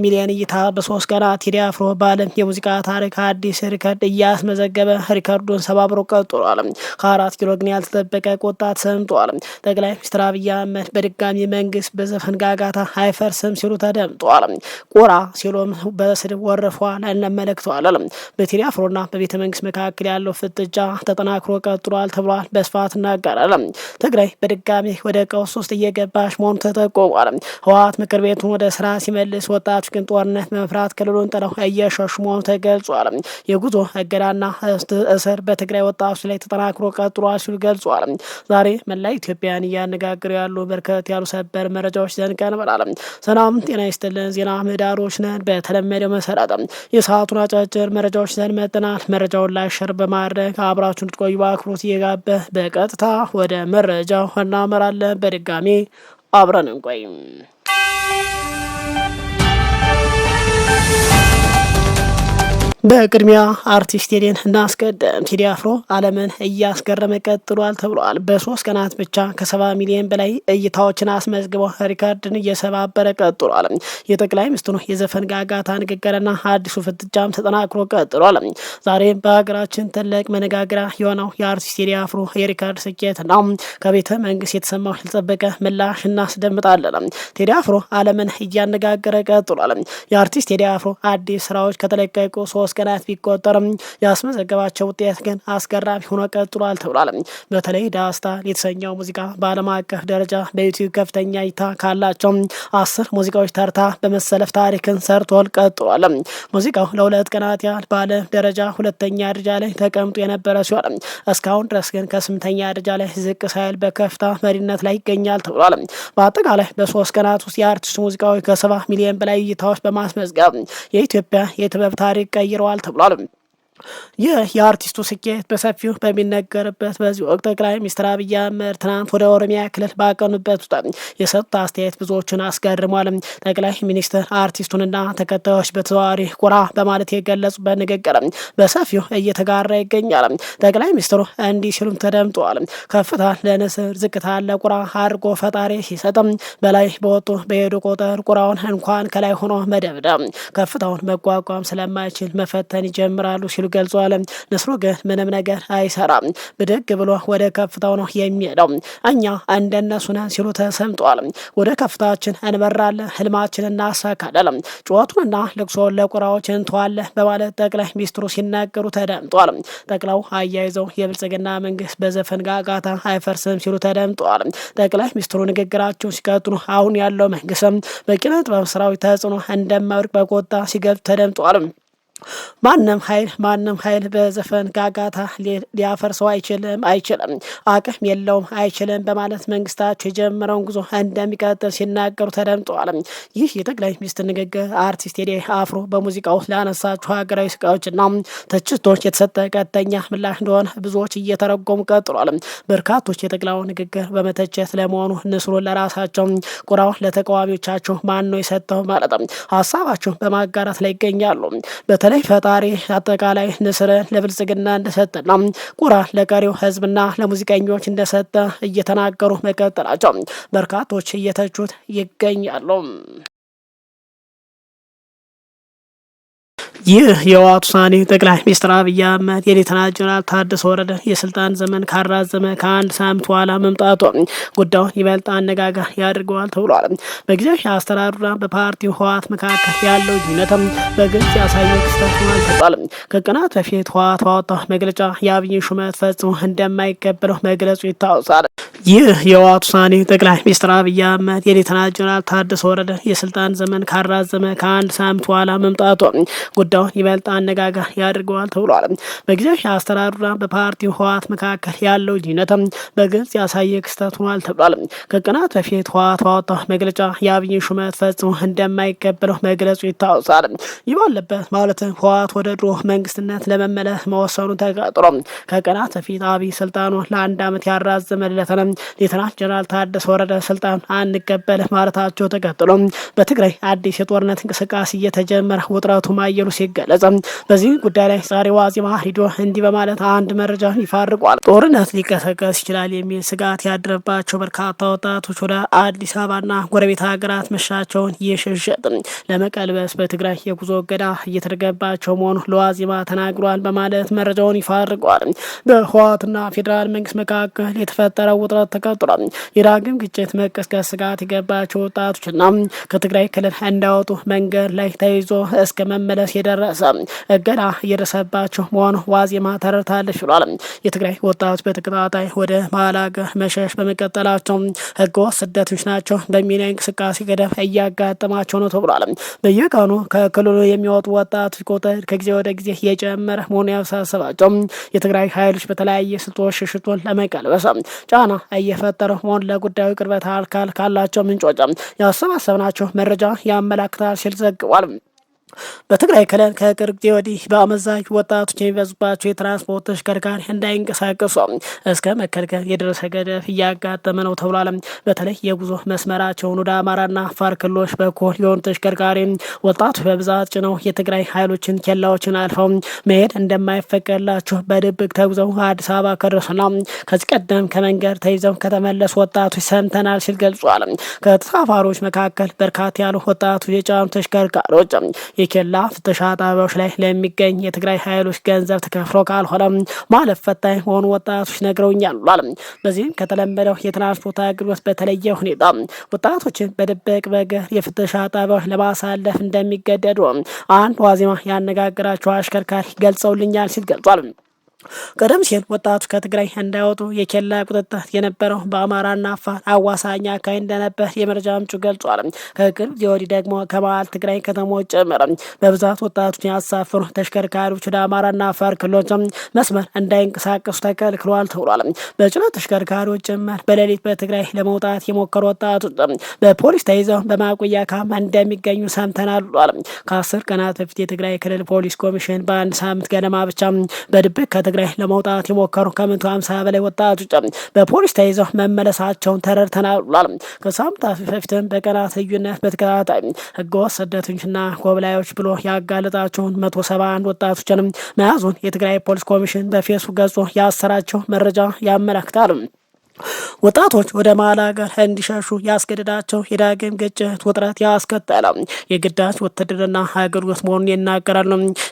ሚሊዮን እይታ በ3 ቀናት ቴዲ አፍሮ በዓለም የሙዚቃ ታሪክ አዲስ ሪከርድ እያስመዘገበ ሪከርዱን ሰባብሮ ቀጥሏል። ከ4 ኪሎ ግን ያልተጠበቀ ቁጣ ተሰምቷል። ጠቅላይ ሚኒስትር አብይ አህመድ በድጋሚ መንግስት በዘፈን ጋጋታ አይፈርስም ሲሉ ተደምጧል። ቆራ ሲሉም በስድብ ወርፈዋል እንመለከተዋል። በቴዲ አፍሮና በቤተ መንግስት መካከል ያለው ፍጥጫ ተጠናክሮ ቀጥሏል ተብሏል። በስፋት እናጋራለን። ትግራይ በድጋሚ ወደ ቀውስ ውስጥ እየገባች መሆኑ ተጠቆሟል። ህወሓት ምክር ቤቱን ወደ ስራ ሲመልስ ወጣቶች ግን ጦርነት በመፍራት ክልሉን ጥለው እየሸሹ መሆኑ ተገልጿል። የጉዞ እገዳና እስር በትግራይ ወጣቶች ላይ ተጠናክሮ ቀጥሏል ሲሉ ገልጿል። ዛሬ መላ ኢትዮጵያን እያነጋገሩ ያሉ በርከት ያሉ ሰበር መረጃዎች ዘንድ ቀርበናል። ሰላም ጤና ይስጥልን። ዜና ምህዳሮች ነን። በተለመደው መሰረት የሰዓቱን አጫጭር መረጃዎች ዘንድ መጥናል። መረጃውን ላይ ሸር በማድረግ አብራችሁን እንድትቆዩ በአክብሮት እየጋበዝን በቀጥታ ወደ መረጃው እናመራለን። በድጋሚ አብረን እንቆይ። በቅድሚያ አርቲስት ቴዲን እናስቀድም። ቴዲ አፍሮ ዓለምን እያስገረመ ቀጥሏል ተብሏል። በ3 ቀናት ብቻ ከ70 ሚሊዮን በላይ እይታዎችን አስመዝግቦ ሪካርድን እየሰባበረ ቀጥሏል። የጠቅላይ ሚኒስትሩ የዘፈን ጋጋታ ንግግርና አዲሱ ፍጥጫም ተጠናክሮ ቀጥሏል። ዛሬ በሀገራችን ትልቅ መነጋገሪያ የሆነው የአርቲስት ቴዲ አፍሮ የሪካርድ ስኬት ነው። ከቤተ መንግስት የተሰማው ያልተጠበቀ ምላሽ እናስደምጣለን። ቴዲ አፍሮ ዓለምን እያነጋገረ ቀጥሏል። የአርቲስት ቴዲ አፍሮ አዲስ ስራዎች ከተለቀቁ 3 ቀናት ቢቆጠርም ያስመዘገባቸው ውጤት ግን አስገራሚ ሆኖ ቀጥሏል ተብሏል። በተለይ ዳስታ የተሰኘው ሙዚቃ በዓለም አቀፍ ደረጃ በዩቲዩብ ከፍተኛ እይታ ካላቸው 10 ሙዚቃዎች ተርታ በመሰለፍ ታሪክን ሰርቷል ቀጥሏል። ሙዚቃው ለ2 ቀናት ያህል በዓለም ደረጃ 2ኛ ደረጃ ላይ ተቀምጦ የነበረ ሲሆን እስካሁን ድረስ ግን ከ8ኛ ደረጃ ላይ ዝቅ ሳይል በከፍታ መሪነት ላይ ይገኛል ተብሏል። በአጠቃላይ በ3 ቀናት ውስጥ የአርቲስቱ ሙዚቃዎች ከ70 ሚሊዮን በላይ እይታዎች በማስመዝገብ የኢትዮጵያ የጥበብ ታሪክ ቀይረዋል ተብሏል። ይህ የአርቲስቱ ስኬት በሰፊው በሚነገርበት በዚህ ወቅት ጠቅላይ ሚኒስትር አብይ አህመድ ትናንት ወደ ኦሮሚያ ክልል ባቀኑበት ውስጥ የሰጡት አስተያየት ብዙዎችን አስገርሟል። ጠቅላይ ሚኒስትር አርቲስቱንና ተከታዮች በተዘዋዋሪ ቁራ በማለት የገለጹበት ንግግር በሰፊው እየተጋራ ይገኛል። ጠቅላይ ሚኒስትሩ እንዲህ ሲሉም ተደምጠዋል። ከፍታ ለንስር ዝቅታ ለቁራ አድርጎ ፈጣሪ ሲሰጥም በላይ በወጡ በሄዱ ቁጥር ቁራውን እንኳን ከላይ ሆኖ መደብደብ ከፍታውን መቋቋም ስለማይችል መፈተን ይጀምራሉ ሲሉ ገልጿል። ንስሩ ግን ምንም ነገር አይሰራም፣ ብድግ ብሎ ወደ ከፍታው ነው የሚሄደው። እኛ እንደነሱ ነን ሲሉ ተሰምጧል። ወደ ከፍታችን እንበራለን፣ ህልማችን እናሳካለን፣ ጩኸቱንና ልቅሶን ለቁራዎች እንተዋለን በማለት ጠቅላይ ሚኒስትሩ ሲናገሩ ተደምጧል። ጠቅላው አያይዘው የብልጽግና መንግስት በዘፈን ጋጋታ አይፈርስም ሲሉ ተደምጧል። ጠቅላይ ሚኒስትሩ ንግግራቸውን ሲቀጥሉ አሁን ያለው መንግስትም በኪነ ጥበብ ስራዎች ተጽዕኖ እንደማይወድቅ በቆጣ ሲገልጹ ተደምጧል። ማንም ኃይል በዘፈን ጋጋታ ሊያፈርሰው አይችልም፣ አቅም የለውም፣ አይችልም በማለት መንግስታቸው የጀመረውን ጉዞ እንደሚቀጥል ሲናገሩ ተደምጠዋል። ይህ የጠቅላይ ሚኒስትር ንግግር አርቲስት ቴዲ አፍሮ በሙዚቃው ላነሳቸው ሀገራዊ ስቃዮችና ትችቶች የተሰጠ ቀጥተኛ ምላሽ እንደሆነ ብዙዎች እየተረጎሙ ቀጥሏል። በርካቶች የጠቅላዩ ንግግር በመተቸት ለመሆኑ ንስሩን ለራሳቸው ቁራውን ለተቃዋሚዎቻቸው ማን ነው የሰጠው ማለት ሀሳባቸው በማጋራት ላይ ይገኛሉ። በተለይ ፈጣሪ አጠቃላይ ንስርን ለብልጽግና እንደሰጠና ቁራ ለቀሪው ህዝብና ለሙዚቀኞች እንደሰጠ እየተናገሩ መቀጠላቸው በርካቶች እየተቹት ይገኛሉ። ይህ የህወሓት ውሳኔ ጠቅላይ ሚኒስትር አብይ አህመድ የሌተናል ጄኔራል ታደሰ ወረደ የስልጣን ዘመን ካራዘመ ከ1 ሳምንት በኋላ መምጣቱ ጉዳዩን ይበልጥ አነጋጋሪ ያደርገዋል ተብሏል። በጊዜያዊ አስተዳደሩና በፓርቲው ህወሓት መካከል ያለው ልዩነትም በግልጽ ያሳየው ክስተት ሆኗል ተብሏል። ከቀናት በፊት ህወሓት ባወጣው መግለጫ የአብይን ሹመት ፈጽሞ እንደማይቀበለው መግለጹ ይታወሳል። ይህ የህወሓት ውሳኔ ጠቅላይ ሚኒስትር አብይ አህመድ የሌተናል ጄኔራል ታደሰ ወረደ የስልጣን ዘመን ካራዘመ ከ1 ሳምንት በኋላ መምጣቱ ጉዳዩን ይበልጥ አነጋጋሪ ያደርገዋል ተብሏል። በጊዜያዊ አስተዳደሩና በፓርቲው ህወሓት መካከል ያለው ልዩነትም በግልጽ ያሳየ ክስተት ሆኗል ተብሏል። ከቀናት በፊት ህወሓት ባወጣው መግለጫ የአብይን ሹመት ፈጽሞ እንደማይቀበለው መግለጹ ይታወሳል። ይህ ባለበት ማለትም ህወሓት ወደ ድሮ መንግስትነት ለመመለስ መወሰኑ ተቀጥሮ ከቀናት በፊት አብይ ስልጣኑን ለ1 ዓመት ያራዘመለትን ሌተናል ጄኔራል ታደሰ ወረደ ስልጣን አንቀበል ማለታቸው ተቀጥሎ በትግራይ አዲስ የጦርነት እንቅስቃሴ እየተጀመረ ውጥረቱ ማየ መቀየሩ ሲገለጽ በዚህ ጉዳይ ላይ ዛሬ ዋዜማ ሬዲዮ እንዲህ በማለት አንድ መረጃ ይፋ አድርጓል። ጦርነት ሊቀሰቀስ ይችላል የሚል ስጋት ያደረባቸው በርካታ ወጣቶች ወደ አዲስ አበባና ጎረቤት ሀገራት መሻቸውን እየሸሸጥ ለመቀልበስ በትግራይ የጉዞ እገዳ እየተደረገባቸው መሆኑ ለዋዜማ ተናግሯል በማለት መረጃውን ይፋ አድርጓል። በህወሓትና ፌዴራል መንግስት መካከል የተፈጠረው ውጥረት ተቀጥሏል። የዳግም ግጭት መቀስቀስ ስጋት የገባቸው ወጣቶችና ከትግራይ ክልል እንዳይወጡ መንገድ ላይ ተይዞ እስከ መመለስ የደረሰ እገዳ እየደረሰባቸው መሆኑ ዋዜማ ተረድታለች ብሏል። የትግራይ ወጣቶች በተከታታይ ወደ መሀል ሀገር መሸሽ በመቀጠላቸው ህገወጥ ስደተኞች ናቸው በሚል እንቅስቃሴ ገደብ እያጋጠማቸው ነው ተብሏል። በየቀኑ ከክልሉ የሚወጡ ወጣቶች ቁጥር ከጊዜ ወደ ጊዜ እየጨመረ መሆኑ ያሳሰባቸው የትግራይ ኃይሎች በተለያየ ስልቶች ሽሽቱን ለመቀልበስ ጫና እየፈጠረ መሆኑ ለጉዳዩ ቅርበት አካል ካላቸው ምንጮች ያሰባሰብናቸው መረጃ ያመላክታል ሲል ዘግቧል። በትግራይ ክልል ከቅርብ ጊዜ ወዲህ በአመዛኙ ወጣቶች የሚበዙባቸው የትራንስፖርት ተሽከርካሪ እንዳይንቀሳቀሱ እስከ መከልከል የደረሰ ገደብ እያጋጠመ ነው ተብሏል። በተለይ የጉዞ መስመራቸውን ወደ አማራና አፋር ክልሎች በኩል የሆኑ ተሽከርካሪ ወጣቶች በብዛት ጭነው የትግራይ ኃይሎችን ኬላዎችን አልፈው መሄድ እንደማይፈቀድላቸው በድብቅ ተጉዘው አዲስ አበባ ከደረሱና ከዚህ ቀደም ከመንገድ ተይዘው ከተመለሱ ወጣቶች ሰምተናል ሲል ገልጿል። ከተሳፋሪዎች መካከል በርካታ ያሉ ወጣቶች የጫኑ ተሽከርካሪዎች የኬላ ፍተሻ ጣቢያዎች ላይ ለሚገኝ የትግራይ ኃይሎች ገንዘብ ተከፍሎ ካልሆነ ማለፍ ፈታኝ መሆኑ ወጣቶች ነግረውኛል ብሏል። በዚህም ከተለመደው የትራንስፖርት አገልግሎት በተለየ ሁኔታ ወጣቶችን በድብቅ በእግር የፍተሻ ጣቢያዎች ለማሳለፍ እንደሚገደዱ አንድ ዋዜማ ያነጋገራቸው አሽከርካሪ ገልጸውልኛል ሲል ገልጿል። ቀደም ሲል ወጣቱ ከትግራይ እንዳይወጡ የኬላ ቁጥጥር የነበረው በአማራና አፋር አዋሳኝ አካባቢ እንደነበር የመረጃ ምንጩ ገልጿል። ከቅርብ ጊዜ ወዲህ ደግሞ ከመሀል ትግራይ ከተሞች ጭምር በብዛት ወጣቶችን ያሳፍሩ ተሽከርካሪዎች ወደ አማራና አፋር ክልሎች መስመር እንዳይንቀሳቀሱ ተከልክለዋል ተብሏል። በጭነት ተሽከርካሪዎች ጭምር በሌሊት በትግራይ ለመውጣት የሞከሩ ወጣቶች በፖሊስ ተይዘው በማቆያ ካምፕ እንደሚገኙ ሰምተናል ብሏል። ከ10 ቀናት በፊት የትግራይ ክልል ፖሊስ ኮሚሽን በአንድ ሳምንት ገደማ ብቻ በድብቅ ትግራይ ለመውጣት የሞከሩ ከ150 በላይ ወጣቶች በፖሊስ ተይዘው መመለሳቸውን ተረድተናል ብሏል። ከሳምንታት በፊትም በቀናት ልዩነት በተከታታይ ህገወጥ ስደተኞችና ጎብላዮች ብሎ ያጋለጣቸውን 171 ወጣቶችንም መያዙን የትግራይ ፖሊስ ኮሚሽን በፌስቡክ ገጹ ያሰራቸው መረጃ ያመለክታል። ወጣቶች ወደ መሀል ሀገር እንዲሸሹ ያስገድዳቸው የዳግም ግጭት ውጥረት ያስከተለ የግዳጅ ውትድርና አገልግሎት መሆኑን ይናገራሉ።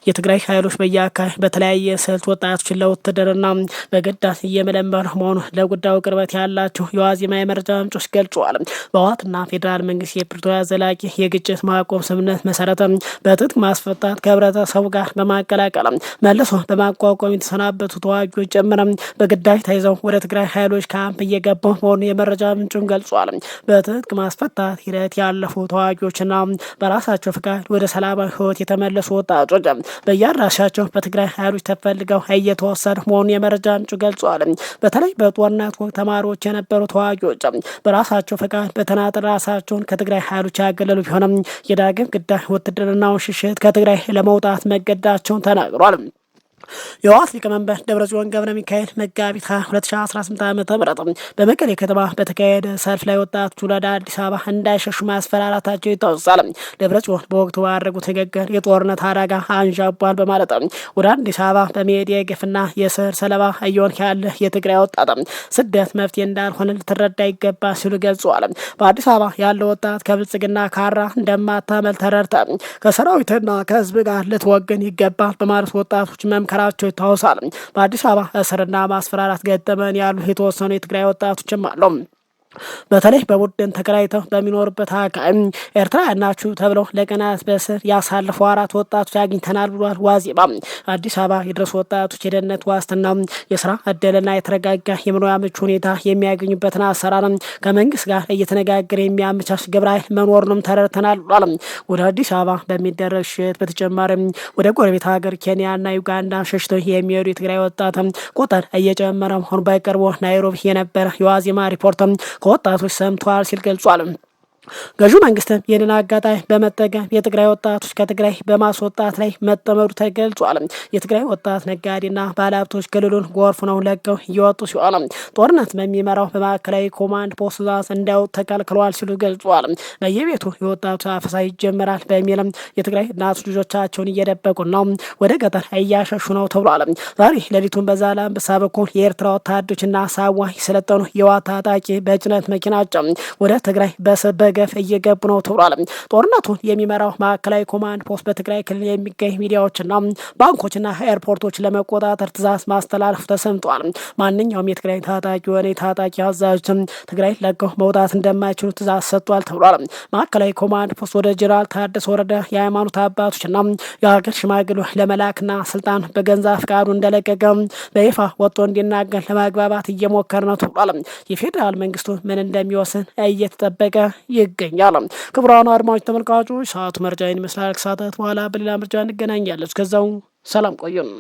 የትግራይ ኃይሎች በየአካባቢ በተለያየ ስልት ወጣቶችን ለውትድርና በግዳጅ እየመለመሉ መሆኑ ለጉዳዩ ቅርበት ያላቸው የዋዜማ የመረጃ ምንጮች ገልጸዋል። በህወሓትና ፌዴራል መንግስት የፕሪቶሪያ ዘላቂ የግጭት ማቆም ስምምነት መሰረተ በትጥቅ ማስፈታት ከህብረተሰቡ ጋር በማቀላቀል መልሶ በማቋቋም የተሰናበቱ ተዋጊዎች ጭምር በግዳጅ ተይዘው ወደ ትግራይ ኃይሎች ካምፕ እየገባ መሆኑን የመረጃ ምንጩን ገልጿል። በትጥቅ ማስፈታት ሂደት ያለፉ ተዋጊዎችና በራሳቸው ፍቃድ ወደ ሰላማዊ ህይወት የተመለሱ ወጣቶች በየአድራሻቸው በትግራይ ኃይሎች ተፈልገው እየተወሰዱ መሆኑን የመረጃ ምንጩ ገልጿል። በተለይ በጦርነት ወቅት ተማሪዎች የነበሩ ተዋጊዎች በራሳቸው ፍቃድ በተናጠል ራሳቸውን ከትግራይ ኃይሎች ያገለሉ ቢሆንም የዳግም ግዳጅ ውትድርናውን ሽሽት ከትግራይ ለመውጣት መገደዳቸውን ተናግሯል። የህወሓት ሊቀመንበር ደብረጽዮን ገብረ ሚካኤል መጋቢት 2018 ዓ.ም በመቀሌ ከተማ በተካሄደ ሰልፍ ላይ ወጣቶች ወደ አዲስ አበባ እንዳይሸሹ ማስፈራራታቸው ይታወሳል። ደብረጽዮን በወቅቱ ባደረጉት ንግግር የጦርነት አደጋ አንዣቧል በማለት ወደ አዲስ አበባ በመሄድ የግፍና የስር ሰለባ እየሆን ያለ የትግራይ ወጣት ስደት መፍትሄ እንዳልሆነ ልትረዳ ይገባል ሲሉ ገልጸዋል። በአዲስ አበባ ያለው ወጣት ከብልጽግና ካራ እንደማታመል ተረድተ ከሰራዊትና ከህዝብ ጋር ልትወግን ይገባል በማለት ወጣቶች መምከራቸው ይታወሳል። በአዲስ አበባ እስርና ማስፈራራት ገጠመን ያሉ የተወሰኑ የትግራይ ወጣቶችም አሉ። በተለይ በቡድን ተከራይተው በሚኖርበት አካባቢ ኤርትራውያን ናችሁ ተብለው ለቀናት በእስር ያሳለፉ 4 ወጣቶች አግኝተናል ብሏል ዋዜማ። አዲስ አበባ የደረሱ ወጣቶች የደህንነት ዋስትና፣ የስራ እድልና የተረጋጋ የመኖሪያ ምቹ ሁኔታ የሚያገኙበትን አሰራር ከመንግስት ጋር እየተነጋገረ የሚያመቻች ግብረ ኃይል መኖሩንም ተረድተናል ብሏል። ወደ አዲስ አበባ በሚደረግ ሽት በተጨማሪም ወደ ጎረቤት ሀገር ኬንያና ዩጋንዳ ሸሽተው የሚሄዱ የትግራይ ወጣት ቁጥር እየጨመረ መሆኑ በቅርቡ ናይሮቢ የነበረ የዋዜማ ሪፖርት ከወጣቶች ሰምተዋል ሲል ገልጿል። ገዢው መንግስትም ይህንን አጋጣሚ በመጠቀም የትግራይ ወጣቶች ከትግራይ በማስወጣት ላይ መጠመዱ ተገልጿል። የትግራይ ወጣት ነጋዴና ባለሀብቶች ክልሉን ጎርፍ ነው ለቀው እየወጡ ሲሆን ጦርነት በሚመራው በማዕከላዊ ኮማንድ ፖስት ትዕዛዝ እንዳይወጡ ተከልክለዋል ሲሉ ገልጿል። በየቤቱ የወጣቱ አፈሳ ይጀምራል በሚልም የትግራይ እናቶች ልጆቻቸውን እየደበቁ ነው፣ ወደ ገጠር እያሸሹ ነው ተብሏል። ዛሬ ሌሊቱን በዛላምበሳ በኩል የኤርትራ ወታደሮችና ሳዋ የሰለጠኑ የህወሓት ታጣቂ በጭነት መኪናቸው ወደ ትግራይ በገፍ እየገቡ ነው ተብሏል። ጦርነቱን የሚመራው ማዕከላዊ ኮማንድ ፖስት በትግራይ ክልል የሚገኝ ሚዲያዎችና ባንኮችና ኤርፖርቶች ለመቆጣጠር ትዕዛዝ ማስተላለፉ ተሰምቷል። ማንኛውም የትግራይ ታጣቂ የሆነ ታጣቂ አዛዦችም ትግራይ ለቀው መውጣት እንደማይችሉ ትዕዛዝ ሰጥቷል ተብሏል። ማዕከላዊ ኮማንድ ፖስት ወደ ጄኔራል ታደሰ ወረደ የሃይማኖት አባቶችና የሀገር ሽማግሌዎች ለመላክና ስልጣን በገንዛ ፍቃዱ እንደለቀቀ በይፋ ወጥቶ እንዲናገር ለማግባባት እየሞከረ ነው ተብሏል። የፌዴራል መንግስቱ ምን እንደሚወስን እየተጠበቀ ይገኛል። ክቡራን አድማጭ ተመልካቾች ሰዓቱ መረጃ ይመስላል። ከሰዓታት በኋላ በሌላ መረጃ እንገናኛለን። እስከዛው ሰላም ቆዩን።